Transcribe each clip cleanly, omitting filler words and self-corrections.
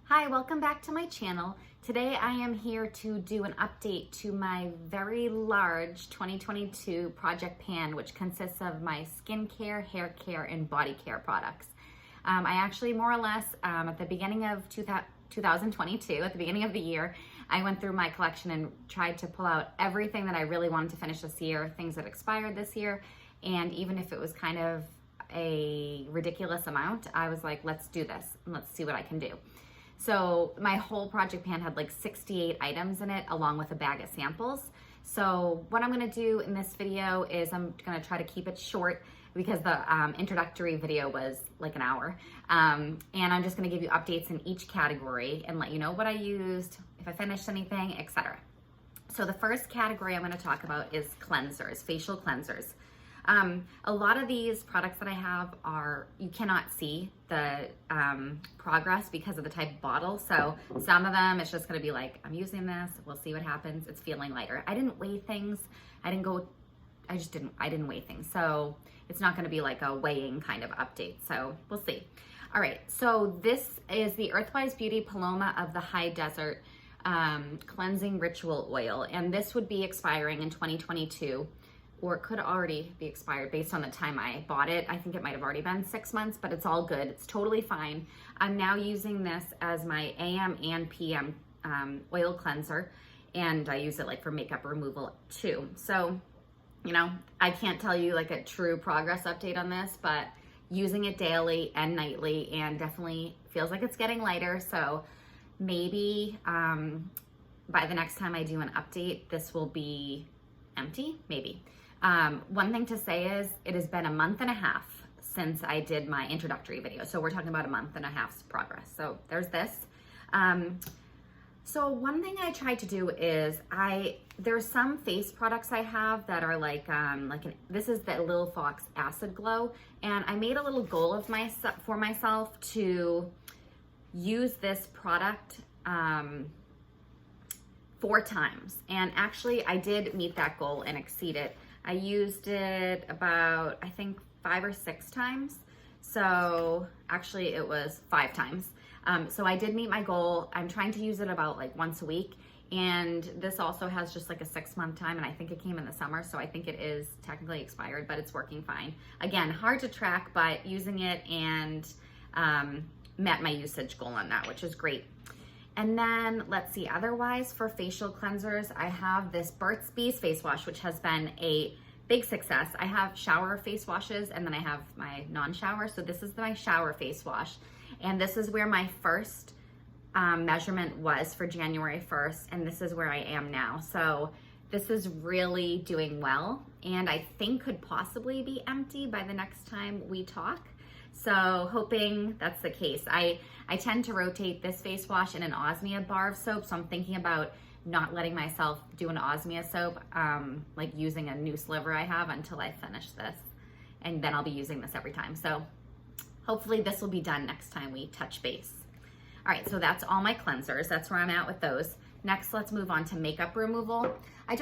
Hi, welcome back to my channel. Today I am here to do an update to my very large 2022 project pan, which consists of my skincare, hair care, and body care products. I actually more or less at the beginning of 2022, at the beginning of the year, I went through my collection and tried to pull out everything that I really wanted to finish this year, things that expired this year, and even if it was kind of a ridiculous amount, I was like, let's do this and let's see what I can do. So my whole project pan had like 68 items in it along with a bag of samples. So what I'm gonna do in this video is I'm gonna try to keep it short because the introductory video was like an hour. And I'm just gonna give you updates in each category and let you know what I used, if I finished anything, etc. So the first category I'm gonna talk about is cleansers, facial cleansers. A lot of these products that I have you cannot see the progress because of the type of bottle. So some of them, it's just gonna be like, I'm using this, we'll see what happens. It's feeling lighter. I didn't weigh things. I didn't weigh things. So it's not gonna be like a weighing kind of update. So we'll see. All right, so this is the Earthwise Beauty Paloma of the High Desert Cleansing Ritual Oil. And this would be expiring in 2022. Or it could already be expired based on the time I bought it. I think it might have already been 6 months, but it's all good. It's totally fine. I'm now using this as my AM and PM oil cleanser, and I use it like for makeup removal too. So, you know, I can't tell you like a true progress update on this, but using it daily and nightly, and definitely feels like it's getting lighter. So maybe by the next time I do an update, this will be empty, maybe. One thing to say is it has been a month and a half since I did my introductory video. So we're talking about a month and a half's progress. So there's this. So one thing I tried to do is there's some face products I have that are this is the Lil Fox Acid Glow. And I made a little goal for myself to use this product 4 times. And actually I did meet that goal and exceed it. I used it about, I think 5 or 6 times. So actually it was 5 times. So I did meet my goal. I'm trying to use it about like once a week. And this also has just like a 6-month time, and I think it came in the summer. So I think it is technically expired, but it's working fine. Again, hard to track, but using it and met my usage goal on that, which is great. And then let's see, otherwise for facial cleansers, I have this Burt's Bees face wash, which has been a big success. I have shower face washes and then I have my non-shower. So this is my shower face wash. And this is where my first measurement was for January 1st. And this is where I am now. So this is really doing well. And I think could possibly be empty by the next time we talk. So hoping that's the case. I tend to rotate this face wash in an Osea bar of soap, so I'm thinking about not letting myself do an Osea soap, like using a new sliver I have until I finish this, and then I'll be using this every time. So hopefully this will be done next time we touch base. All right, so that's all my cleansers. That's where I'm at with those. Next, let's move on to makeup removal. I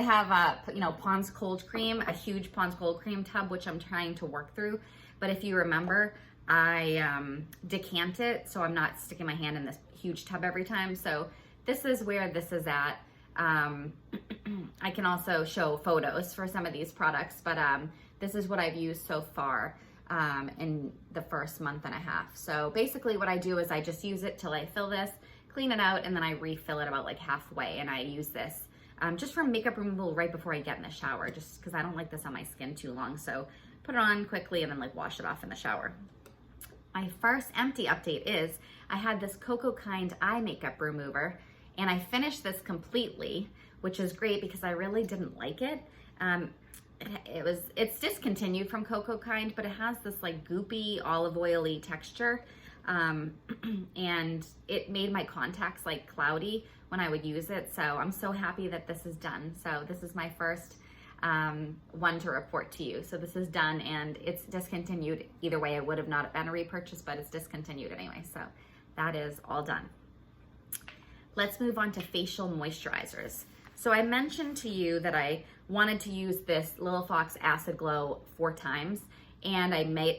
have a Pond's Cold Cream, a huge Pond's Cold Cream tub, which I'm trying to work through. But if you remember, I decant it, so I'm not sticking my hand in this huge tub every time. So this is where this is at. I can also show photos for some of these products, but this is what I've used so far in the first month and a half. So basically what I do is I just use it till I fill this, clean it out, and then I refill it about like halfway, and I use this just for makeup removal right before I get in the shower, just because I don't like this on my skin too long. So put it on quickly and then like wash it off in the shower. My first empty update is I had this Cocokind eye makeup remover, and I finished this completely, which is great because I really didn't like it. It's discontinued from Cocokind, but it has this like goopy olive oily texture. And it made my contacts like cloudy when I would use it. So I'm so happy that this is done. So this is my first one to report to you. So this is done and it's discontinued. Either way, it would have not been a repurchase, but it's discontinued anyway. So that is all done. Let's move on to facial moisturizers. So I mentioned to you that I wanted to use this Lil Fox Acid Glow 4 times, and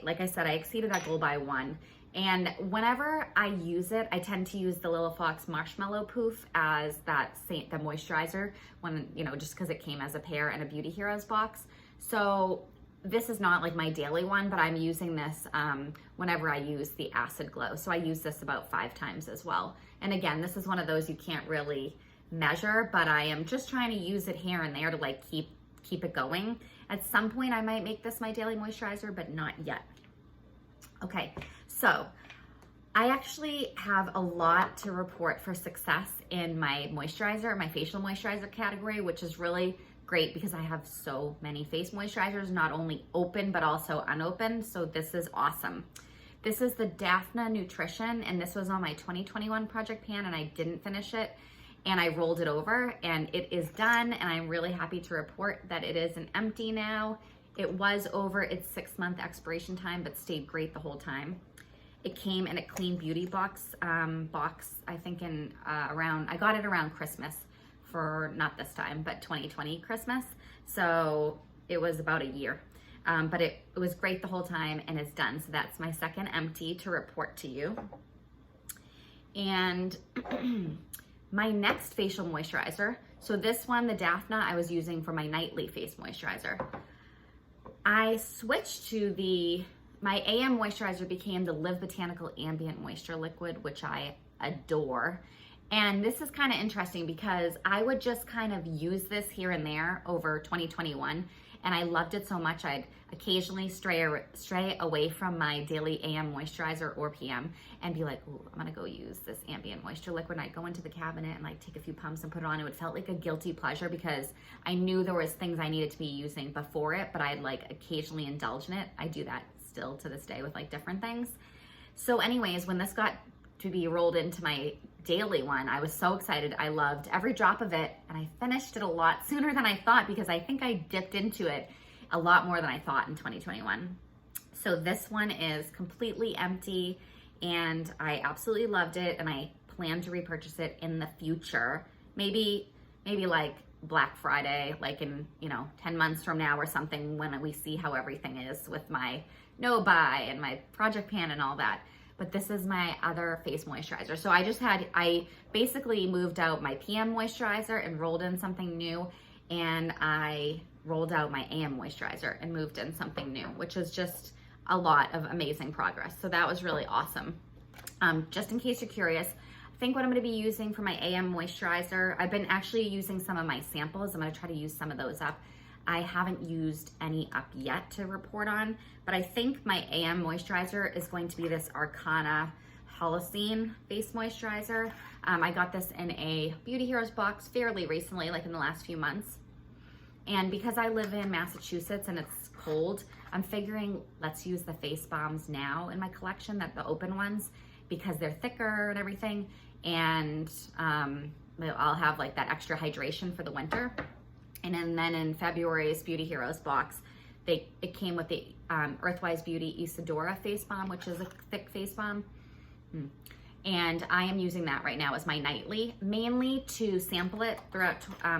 like I said, I exceeded that goal by 1. And whenever I use it, I tend to use the Lil Fox Marshmallow Poof as the moisturizer, when, you know, just because it came as a pair in a Beauty Heroes box. So this is not like my daily one, but I'm using this whenever I use the Acid Glow. So I use this about 5 times as well. And again, this is one of those you can't really measure, but I am just trying to use it here and there to like keep it going. At some point I might make this my daily moisturizer, but not yet. Okay, so I actually have a lot to report for success in my moisturizer, my facial moisturizer category, which is really great because I have so many face moisturizers, not only open, but also unopened. So this is awesome. This is the Daphna Nutrition, and this was on my 2021 project pan, and I didn't finish it. And I rolled it over, and it is done, and I'm really happy to report that it is an empty now. It was over its 6-month expiration time, but stayed great the whole time. It came in a clean beauty box, I think in I got it around Christmas for, not this time, but 2020 Christmas. So it was about a year, but it was great the whole time, and it's done. So that's my second empty to report to you. And my next facial moisturizer, so this one, the Daphna, I was using for my nightly face moisturizer. I switched to my AM moisturizer became the Live Botanical Ambient Moisture Liquid, which I adore. And this is kind of interesting because I would just kind of use this here and there over 2021, and I loved it so much I'd occasionally stray away from my daily AM moisturizer or PM and be like, ooh, I'm gonna go use this ambient moisture liquid. And I'd go into the cabinet and like take a few pumps and put it on. It felt like a guilty pleasure because I knew there was things I needed to be using before it, but I'd like occasionally indulge in it. I do that still to this day with like different things. So anyways, when this got to be rolled into my daily one, I was so excited. I loved every drop of it, and I finished it a lot sooner than I thought because I think I dipped into it a lot more than I thought in 2021. So this one is completely empty, and I absolutely loved it, and I plan to repurchase it in the future. Maybe like Black Friday, like in, 10 months from now or something, when we see how everything is with my no buy and my project pan and all that. But this is my other face moisturizer. So I basically moved out my PM moisturizer and rolled in something new, and I rolled out my AM moisturizer and moved in something new, which was just a lot of amazing progress. So that was really awesome. Just in case you're curious, I think what I'm gonna be using for my AM moisturizer, I've been actually using some of my samples. I'm gonna try to use some of those up. I haven't used any up yet to report on, but I think my AM moisturizer is going to be this Arcana Holocene face moisturizer. I got this in a Beauty Heroes box fairly recently, like in the last few months. And because I live in Massachusetts and it's cold, I'm figuring let's use the face bombs now in my collection, the open ones, because they're thicker and everything. And I'll have like that extra hydration for the winter. And then in February's Beauty Heroes box, it came with the Earthwise Beauty Isadora face balm, which is a thick face balm. And I am using that right now as my nightly, mainly to sample it throughout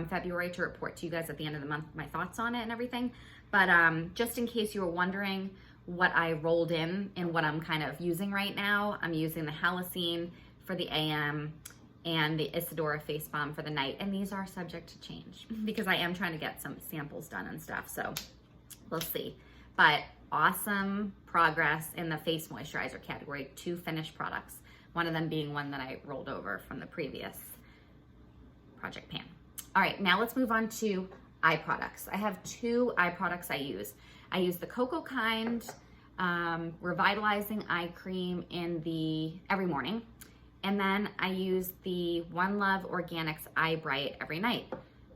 February to report to you guys at the end of the month my thoughts on it and everything. But just in case you were wondering what I rolled in and what I'm kind of using right now, I'm using the Halocene for the AM and the Isadora face balm for the night. And these are subject to change because I am trying to get some samples done and stuff. So we'll see. But awesome progress in the face moisturizer category, 2 finished products. One of them being one that I rolled over from the previous project pan. All right, now let's move on to eye products. I have 2 eye products I use. I use the Cocokind Revitalizing Eye Cream every morning. And then I use the One Love Organics Eye Bright every night.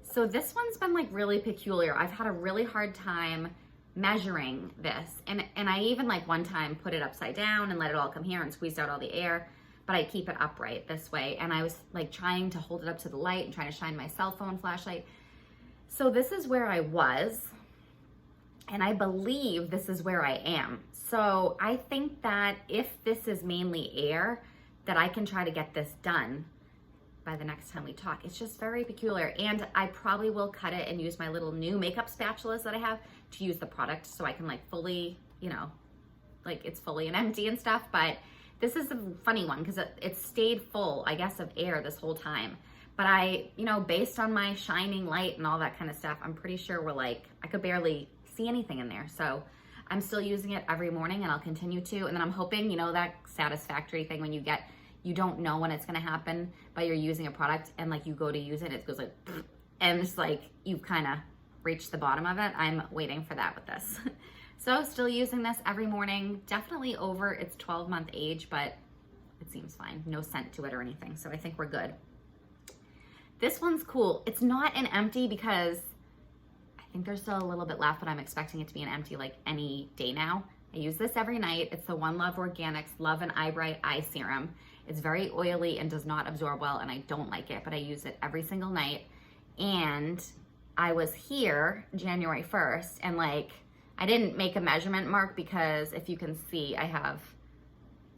So this one's been like really peculiar. I've had a really hard time measuring this. And I even like one time put it upside down and let it all come here and squeezed out all the air, but I keep it upright this way. And I was like trying to hold it up to the light and trying to shine my cell phone flashlight. So this is where I was, and I believe this is where I am. So I think that if this is mainly air, that I can try to get this done by the next time we talk. It's just very peculiar. And I probably will cut it and use my little new makeup spatulas that I have to use the product so I can like fully, like it's fully and empty and stuff. But This is a funny one because it stayed full, I guess, of air this whole time. But I, you know, based on my shining light and all that kind of stuff, I'm pretty sure I could barely see anything in there. So I'm still using it every morning and I'll continue to. And then I'm hoping, you know, that satisfactory thing when you don't know when it's going to happen, but you're using a product and like you go to use it, it goes like, and it's like you've kind of reached the bottom of it. I'm waiting for that with this. So still using this every morning, definitely over its 12-month age, but it seems fine. No scent to it or anything. So I think we're good. This one's cool. It's not an empty because I think there's still a little bit left, but I'm expecting it to be an empty like any day now. I use this every night. It's the One Love Organics Love and Eye Bright Eye Serum. It's very oily and does not absorb well, and I don't like it, but I use it every single night. And I was here January 1st, and like, I didn't make a measurement mark because if you can see, I have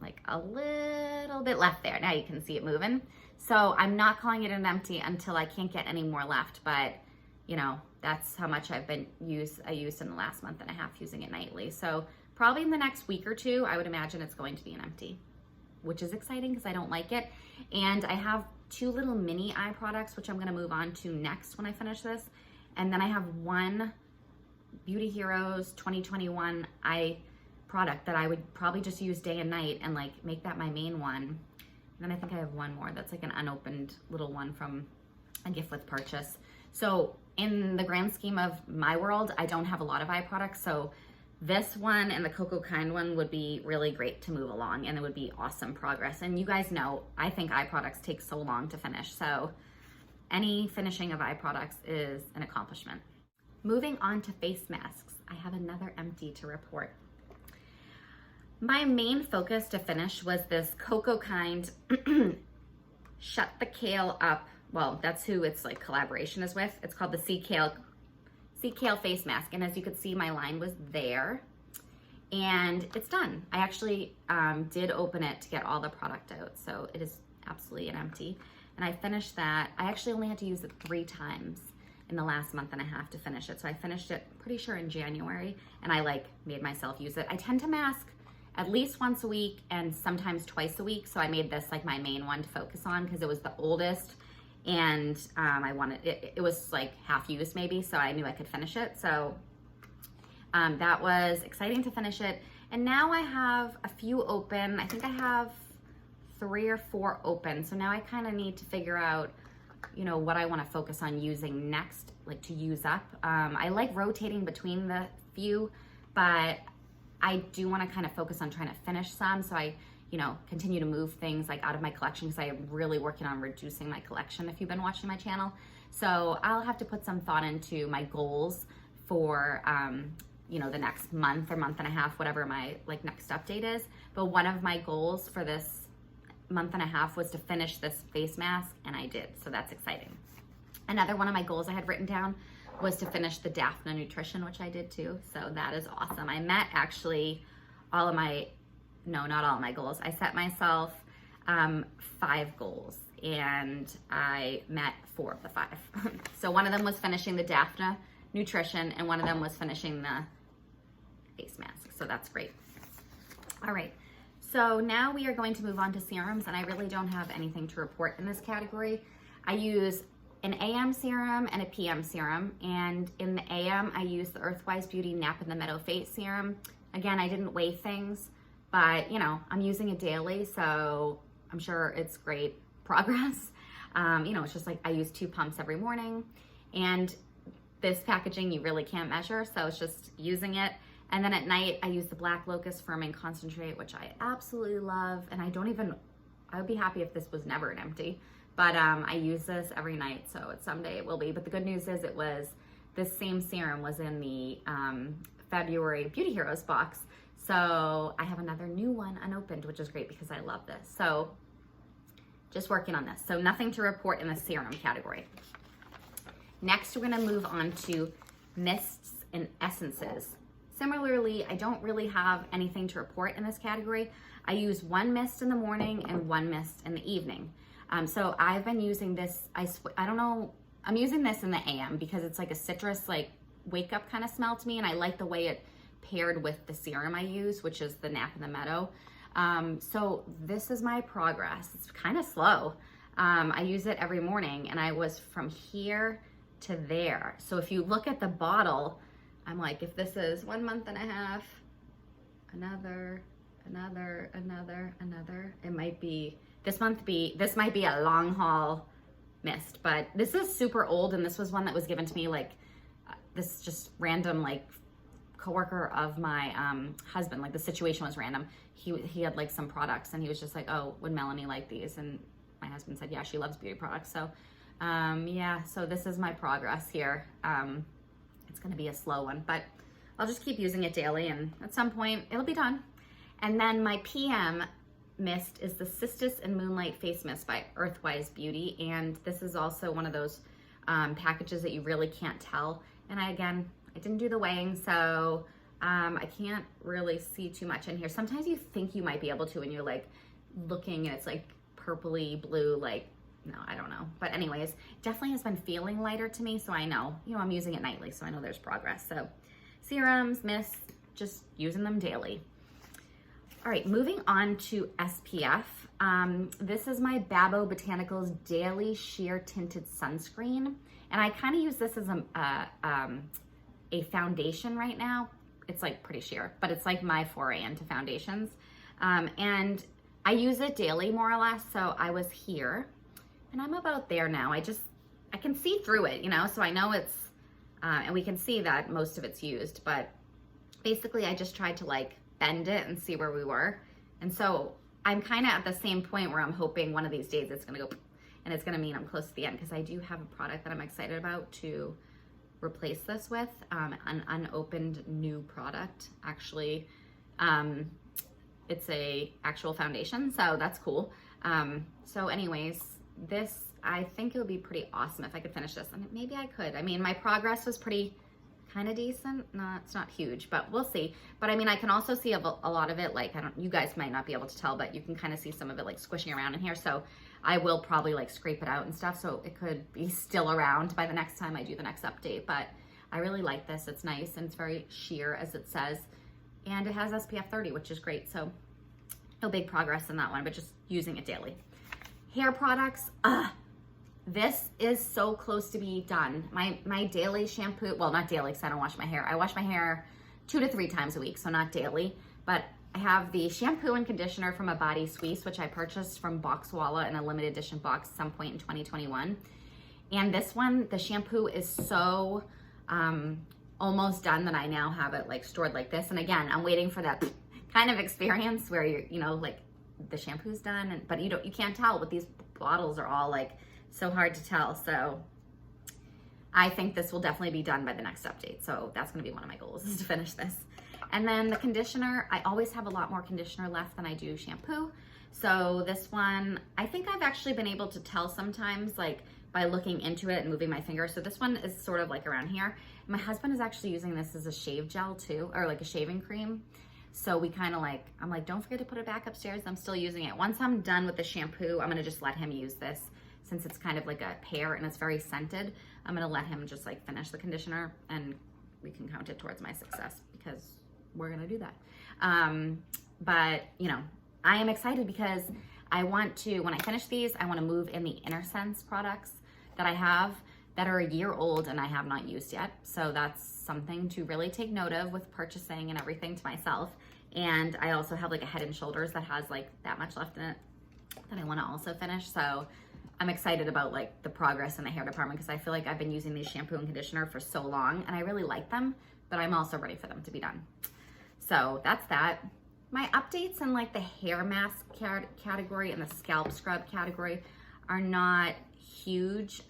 like a little bit left there. Now you can see it moving. So I'm not calling it an empty until I can't get any more left, but you know, that's how much I used in the last month and a half using it nightly. So probably in the next week or two, I would imagine it's going to be an empty, which is exciting because I don't like it. And I have 2 little mini eye products, which I'm gonna move on to next when I finish this. And then I have one Beauty Heroes 2021 eye product that I would probably just use day and night and like make that my main one. And then I think I have one more that's like an unopened little one from a gift with purchase. So in the grand scheme of my world, I don't have a lot of eye products. So this one and the Cocokind one would be really great to move along, and it would be awesome progress. And you guys know, I think eye products take so long to finish. So any finishing of eye products is an accomplishment. Moving on to face masks, I have another empty to report. My main focus to finish was this Cocokind Shut the Kale Up. Well, that's who its like collaboration is with. It's called the Sea Kale Face Mask. And as you could see, my line was there and it's done. I actually did open it to get all the product out. So it is absolutely an empty. And I finished that. I actually only had to use it 3 times in the last month and a half to finish it. So I finished it pretty sure in January, and I like made myself use it. I tend to mask at least once a week and sometimes twice a week. So I made this like my main one to focus on because it was the oldest and I wanted, it was like half used maybe, so I knew I could finish it. So that was exciting to finish it. And now I have a few open. I think I have 3 or 4 open. So now I kind of need to figure out, you know, what I want to focus on using next, like to use up. I like rotating between the few, but I do want to kind of focus on trying to finish some. So I, you know, continue to move things like out of my collection because I am really working on reducing my collection if you've been watching my channel. So I'll have to put some thought into my goals for, you know, the next month or month and a half, whatever my like next update is. But one of my goals for this month and a half was to finish this face mask, and I did, so that's exciting. Another one of my goals I had written down was to finish the Daphne Nutrition, which I did too, so that is awesome. I met actually all of my, no, not all of my goals. I set myself 5 goals, and I met 4 of the 5. So one of them was finishing the Daphne Nutrition, and one of them was finishing the face mask, so that's great. All right. So now we are going to move on to serums, and I really don't have anything to report in this category. I use an AM serum and a PM serum, and in the AM, I use the Earthwise Beauty Nap in the Meadow Face Serum. Again, I didn't weigh things, but you know, I'm using it daily, so I'm sure it's great progress. You know, it's just like I use 2 pumps every morning, and this packaging you really can't measure, so it's just using it. And then at night, I use the Black Locust Firming Concentrate, which I absolutely love. And I would be happy if this was never an empty, but I use this every night, so someday it will be. But the good news is this same serum was in the February Beauty Heroes box. So I have another new one unopened, which is great because I love this. So just working on this. So nothing to report in the serum category. Next, we're gonna move on to mists and essences. Similarly, I don't really have anything to report in this category. I use 1 mist in the morning and 1 mist in the evening. So I've been using this, I don't know, I'm using this in the AM because it's like a citrus, like wake up kind of smell to me, and I like the way it paired with the serum I use, which is the Nap in the Meadow. So this is my progress. It's kind of slow. I use it every morning, and I was from here to there. So if you look at the bottle, I'm like, if this is 1.5 months, another, it might be, this might be a long haul mist, but this is super old, and this was one that was given to me, like, this just random, like, coworker of my husband. Like, the situation was random. He had like some products, and he was just like, oh, would Melanie like these? And my husband said, yeah, she loves beauty products. So yeah, so this is my progress here. It's gonna be a slow one, but I'll just keep using it daily, and at some point it'll be done. And then my PM mist is the Cistus and Moonlight Face Mist by Earthwise Beauty, and this is also one of those packages that you really can't tell. And I didn't do the weighing, so I can't really see too much in here. Sometimes you think you might be able to when you're like looking and it's like purpley blue, like, no, I don't know. But anyways, definitely has been feeling lighter to me, so I know, I'm using it nightly, so I know there's progress. So serums, mists, just using them daily. All right, moving on to SPF. This is my Babbo Botanicals Daily Sheer Tinted Sunscreen. And I kind of use this as a foundation right now. It's like pretty sheer, but it's like my foray into foundations. And I use it daily, more or less. So I was here, and I'm about there now. I can see through it, so I know it's, and we can see that most of it's used, but basically I just tried to like bend it and see where we were. And so I'm kind of at the same point where I'm hoping one of these days it's gonna go, and it's gonna mean I'm close to the end, because I do have a product that I'm excited about to replace this with, an unopened new product. Actually, it's a actual foundation, so that's cool. So anyways, this, I think it would be pretty awesome if I could finish this, and maybe I could. I mean, my progress was pretty kind of decent. No, it's not huge, but we'll see. But I mean, I can also see a lot of it, like, you guys might not be able to tell, but you can kind of see some of it like squishing around in here. So I will probably like scrape it out and stuff, so it could be still around by the next time I do the next update. But I really like this. It's nice, and it's very sheer, as it says, and it has SPF 30, which is great. So no big progress in that one, but just using it daily. Hair products, this is so close to be done. My daily shampoo, well, not daily because I don't wash my hair. I wash my hair 2 to 3 times a week, so not daily. But I have the shampoo and conditioner from A Body Suisse, which I purchased from Boxwalla in a limited edition box at some point in 2021. And this one, the shampoo is so almost done that I now have it like stored like this. And again, I'm waiting for that kind of experience where you're, like the shampoo's done, but you can't tell. But these bottles are all like so hard to tell. So I think this will definitely be done by the next update. So that's gonna be one of my goals, is to finish this. And then the conditioner, I always have a lot more conditioner left than I do shampoo. So this one, I think I've actually been able to tell sometimes, like by looking into it and moving my finger. So this one is sort of like around here. My husband is actually using this as a shave gel too, or like a shaving cream. So we kind of like, I'm like, don't forget to put it back upstairs. I'm still using it. Once I'm done with the shampoo, I'm gonna just let him use this, since it's kind of like a pear and it's very scented. I'm gonna let him just like finish the conditioner, and we can count it towards my success, because we're gonna do that. But I am excited because I want to, when I finish these, I wanna move in the Inner Sense products that I have that are a year old and I have not used yet. So that's something to really take note of with purchasing and everything to myself. And I also have like a Head & Shoulders that has like that much left in it that I wanna also finish. So I'm excited about like the progress in the hair department, because I feel like I've been using these shampoo and conditioner for so long, and I really like them, but I'm also ready for them to be done. So that's that. My updates in like the hair mask category and the scalp scrub category are not huge.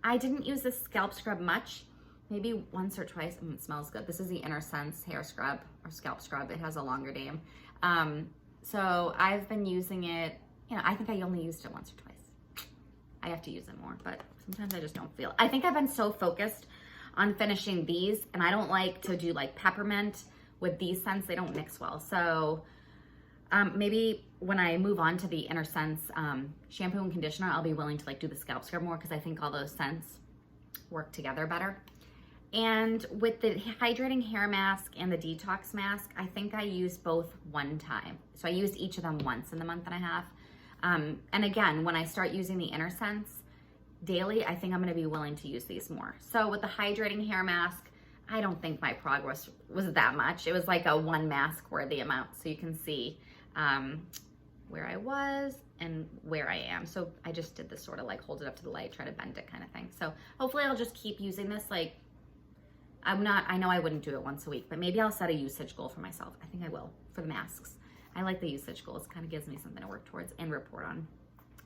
I didn't use the scalp scrub much, maybe once or twice. It smells good. This is the Inner Sense hair scrub, or scalp scrub. It has a longer name. So I've been using it, I think I only used it once or twice. I have to use it more, but sometimes I just don't feel it. I think I've been so focused on finishing these, and I don't like to do like peppermint with these scents. They don't mix well. So maybe when I move on to the Inner Sense shampoo and conditioner, I'll be willing to like do the scalp scrub more, because I think all those scents work together better. And with the hydrating hair mask and the detox mask, I think I used both one time. So I used each of them once in the month and a half. And again, when I start using the Inner Sense daily, I think I'm gonna be willing to use these more. So with the hydrating hair mask, I don't think my progress was that much. It was like a one mask worthy amount. So you can see where I was and where I am. So I just did this sort of like hold it up to the light, try to bend it kind of thing. So hopefully I'll just keep using this. Like I know I wouldn't do it once a week, but maybe I'll set a usage goal for myself. I think I will for the masks. I like the usage goals. It kind of gives me something to work towards and report on.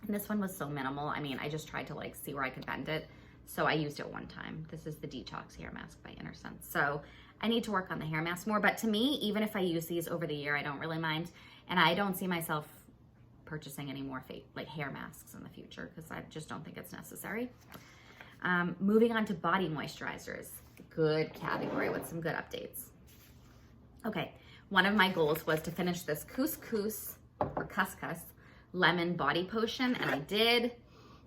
And this one was so minimal. I mean, I just tried to like see where I could bend it. So I used it one time. This is the Detox Hair Mask by Inner Sense. So I need to work on the hair mask more. But to me, even if I use these over the year, I don't really mind. And I don't see myself purchasing any more fake like hair masks in the future because I just don't think it's necessary. Moving on to body moisturizers. Good category with some good updates. Okay, one of my goals was to finish this couscous lemon body potion, and I did.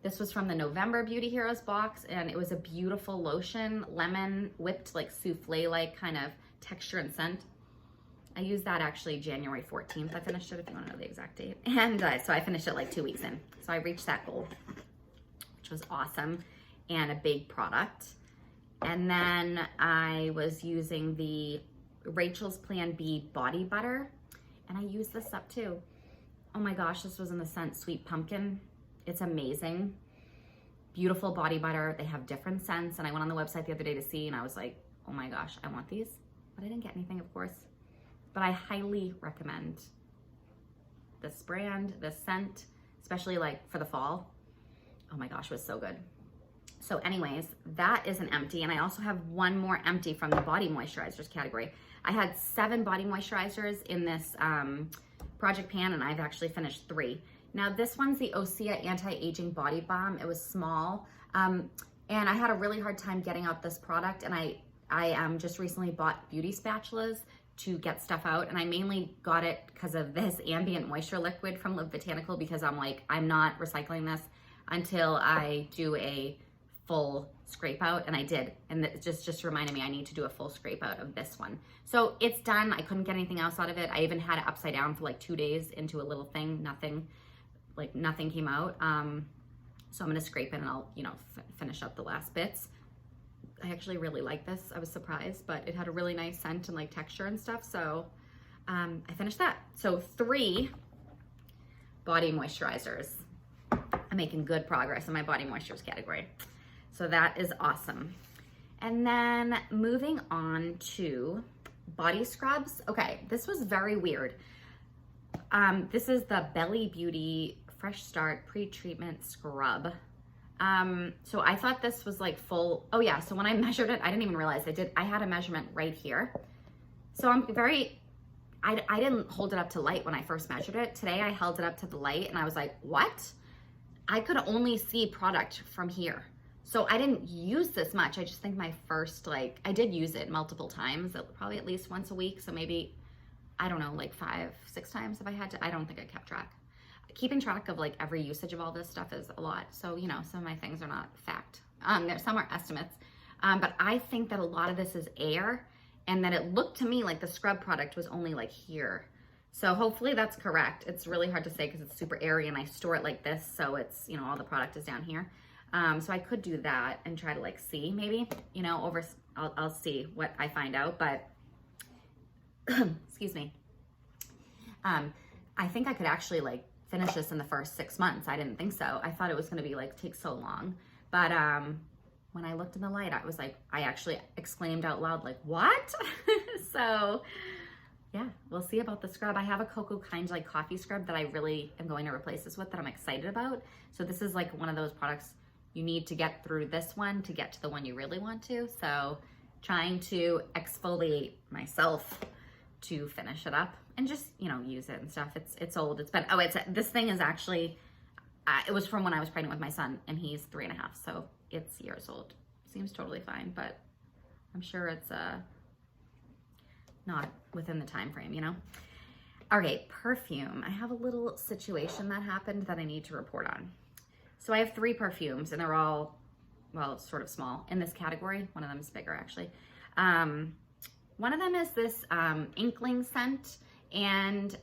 This was from the November Beauty Heroes box, and it was a beautiful lotion, lemon whipped like souffle-like kind of texture and scent. I used that actually January 14th. I finished it if you want to know the exact date. And so I finished it like 2 weeks in. So I reached that goal, which was awesome and a big product. And then I was using the Rachel's Plan B body butter, and I used this up too. Oh my gosh, this was in the scent Sweet Pumpkin. It's amazing. Beautiful body butter. They have different scents, and I went on the website the other day to see, and I was like, oh my gosh, I want these. But I didn't get anything, of course. But I highly recommend this brand, this scent, especially like for the fall. Oh my gosh, it was so good. So anyways, that is an empty, and I also have one more empty from the body moisturizers category. I had 7 body moisturizers in this project pan, and I've actually finished 3. Now this one's the Osea Anti-Aging Body Balm. It was small, and I had a really hard time getting out this product, and I just recently bought beauty spatulas to get stuff out, and I mainly got it because of this ambient moisture liquid from Live Botanical, because I'm like, I'm not recycling this until I do a full scrape out, and I did, and it just reminded me I need to do a full scrape out of this one. So it's done. I couldn't get anything else out of it. I even had it upside down for like 2 days into a little thing. Nothing came out. So I'm gonna scrape it, and I'll finish up the last bits. I actually really like this. I was surprised, but it had a really nice scent and like texture and stuff. So I finished that. So 3 body moisturizers. I'm making good progress in my body moisturizers category. So that is awesome. And then moving on to body scrubs. Okay, this was very weird. This is the Belly Beauty Fresh Start Pre-Treatment Scrub. So I thought this was like full. Oh yeah, so when I measured it, I didn't even realize I had a measurement right here. So I didn't hold it up to light when I first measured it. Today I held it up to the light, and I was like, what? I could only see product from here. So I didn't use this much. I just think my first, I did use it multiple times, probably at least once a week. So maybe, I don't know, like 5, 6 times if I had to. I don't think I kept track. Keeping track of like every usage of all this stuff is a lot. So, some of my things are not fact. Some are estimates. But I think that a lot of this is air, and that it looked to me like the scrub product was only like here. So hopefully that's correct. It's really hard to say because it's super airy, and I store it like this. So it's, all the product is down here. So I could do that and try to like see maybe, I'll see what I find out, but excuse me. I think I could actually like finish this in the first 6 months. I didn't think so. I thought it was going to be like, take so long. But, when I looked in the light, I was like, I actually exclaimed out loud, like, what? So yeah, we'll see about the scrub. I have a Cocokind like coffee scrub that I really am going to replace this with, that I'm excited about. So this is like one of those products you need to get through this one to get to the one you really want to. So trying to exfoliate myself to finish it up and just, use it and stuff. It's old. This thing is actually, it was from when I was pregnant with my son, and he's 3.5. So it's years old. Seems totally fine, but I'm sure it's not within the time frame, All right, perfume. I have a little situation that happened that I need to report on. So I have 3 perfumes, and they're all well, sort of small in this category. One of them is bigger actually. One of them is this Inkling scent, and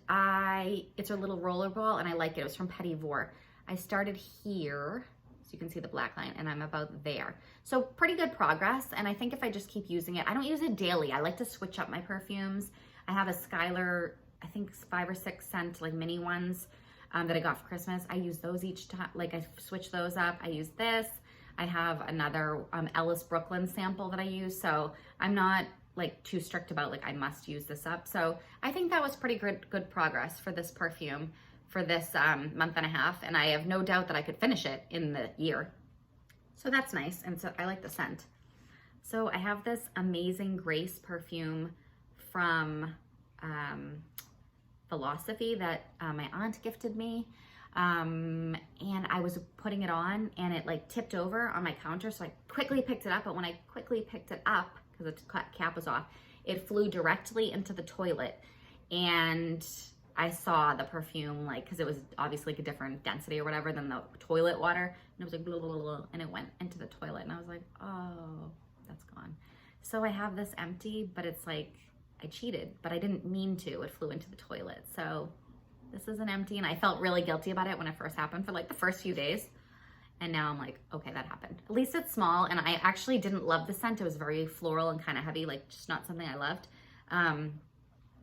it's a little roller ball, and I like it. It was from Petit Vour. I started here, so you can see the black line, and I'm about there. So pretty good progress, and I think if I just keep using it, I don't use it daily. I like to switch up my perfumes. I have a Skylar, I think 5 or 6 scent, like mini ones that I got for Christmas. I use those each time, like I switch those up. I use this. I have another Ellis Brooklyn sample that I use, so I'm not like too strict about like I must use this up. So I think that was pretty good progress for this perfume for this month and a half, and I have no doubt that I could finish it in the year. So that's nice, and so I like the scent. So I have this Amazing Grace perfume from Philosophy that my aunt gifted me, and I was putting it on and it like tipped over on my counter, so I quickly picked it up, but when I quickly picked it up, because the cap was off, it flew directly into the toilet, and I saw the perfume, like, because it was obviously like a different density or whatever than the toilet water, and it was like blah, blah, blah, blah, and it went into the toilet, and I was like, oh, that's gone. So I have this empty, but it's like, I cheated, but I didn't mean to. It flew into the toilet. So this is an empty, and I felt really guilty about it when it first happened for like the first few days. And now I'm like, okay, that happened. At least it's small, and I actually didn't love the scent. It was very floral and kind of heavy, like just not something I loved.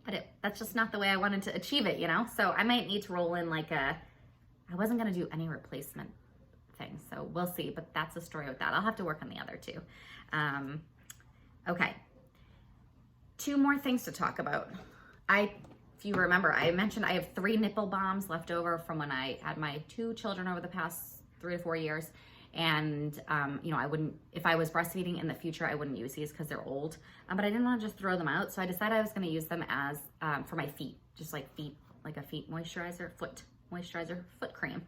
But that's just not the way I wanted to achieve it, you know? So I might need to roll in like I wasn't gonna do any replacement things, so we'll see, but that's the story with that. I'll have to work on the other two. Okay, 2 more things to talk about. If you remember, I mentioned I have 3 nipple balms left over from when I had my 2 children over the past 3 to 4 years. And, you know, if I was breastfeeding in the future, I wouldn't use these because they're old, but I didn't want to just throw them out. So I decided I was going to use them as, for my feet, just like a feet moisturizer, foot moisturizer, foot cream.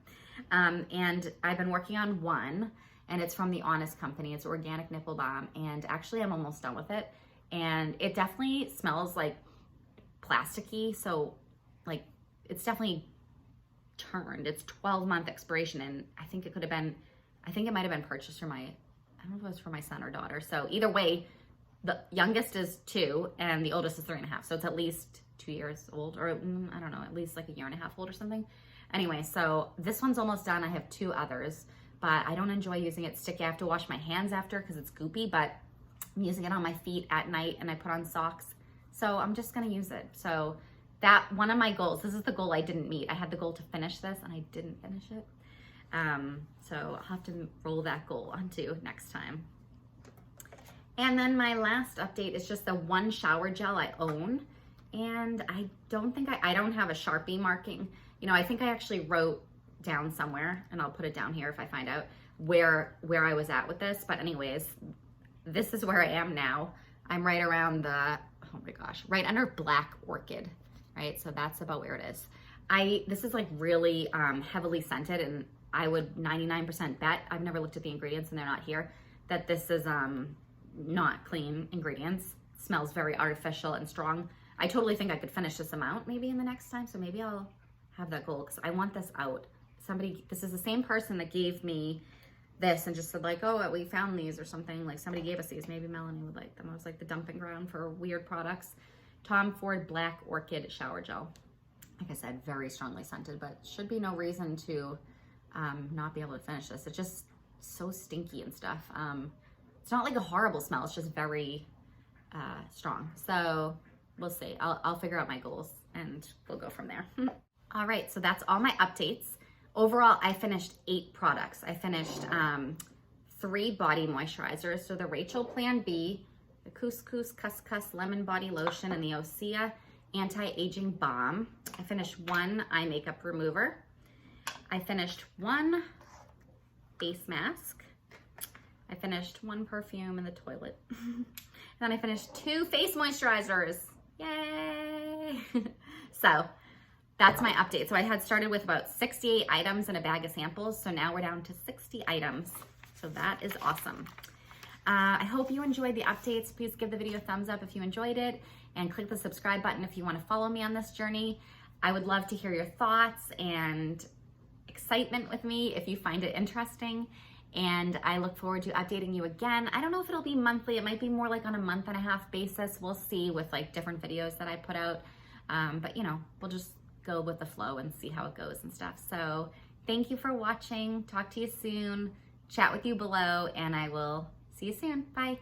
And I've been working on one, and it's from the Honest Company. It's Organic Nipple Balm. And actually I'm almost done with it. And it definitely smells like plasticky. So like, it's definitely turned. It's 12-month expiration, and I think it might have been purchased for I don't know if it was for my son or daughter. So either way, the youngest is 2 and the oldest is 3.5. So it's at least 2 years old, or I don't know, at least like a 1.5 years old or something. Anyway, so this one's almost done. I have 2 others, but I don't enjoy using it sticky. I have to wash my hands after because it's goopy, but I'm using it on my feet at night, and I put on socks. So I'm just gonna use it. So that one of my goals, this is the goal I didn't meet. I had the goal to finish this and I didn't finish it. So I'll have to roll that goal onto next time. And then my last update is just the one shower gel I own. And I don't have a Sharpie marking. You know, I think I actually wrote down somewhere, and I'll put it down here if I find out where I was at with this. But anyways, this is where I am now. I'm right around oh my gosh, right under Black Orchid, right? So that's about where it is. This is like really heavily scented, and I would 99% bet, I've never looked at the ingredients and they're not here, that this is not clean ingredients. It smells very artificial and strong. I totally think I could finish this amount maybe in the next time, so maybe I'll have that goal because I want this out. This is the same person that gave me this and just said like, oh, we found these or something, like somebody gave us these, maybe Melanie would like them. I was like the dumping ground for weird products. Tom Ford Black Orchid Shower Gel. Like I said, very strongly scented, but should be no reason to not be able to finish this. It's just so stinky and stuff. It's not like a horrible smell, it's just very strong. So we'll see. I'll figure out my goals and we'll go from there. All right, so that's all my updates. Overall, I finished 8 products. I finished 3 body moisturizers. So the Rachel Plan B, the Couscous Cuscus Lemon Body Lotion, and the Osea Anti-Aging Balm. I finished 1 eye makeup remover. I finished 1 face mask. I finished 1 perfume in the toilet. And then I finished 2 face moisturizers. Yay! So that's my update. So I had started with about 68 items in a bag of samples. So now we're down to 60 items. So that is awesome. I hope you enjoyed the updates. Please give the video a thumbs up if you enjoyed it, and click the subscribe button if you want to follow me on this journey. I would love to hear your thoughts and excitement with me if you find it interesting. and I look forward to updating you again. I don't know if it'll be monthly. It might be more like on a month-and-a-half basis. We'll see with like different videos that I put out. But you know, we'll just go with the flow and see how it goes and stuff. So thank you for watching. Talk to you soon. Chat with you below, and I will see you soon. Bye.